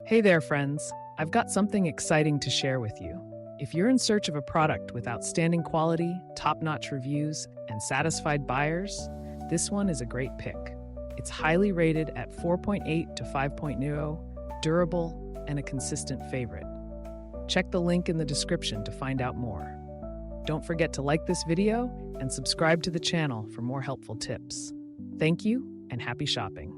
Hey there, friends. I've got something exciting to share with you. If you're in search of a product with outstanding quality, top-notch reviews, and satisfied buyers, this one is a great pick. It's highly rated at 4.8 to 5.0, durable, and a consistent favorite. Check the link in the description to find out more. Don't forget to like this video and subscribe to the channel for more helpful tips. Thank you and happy shopping.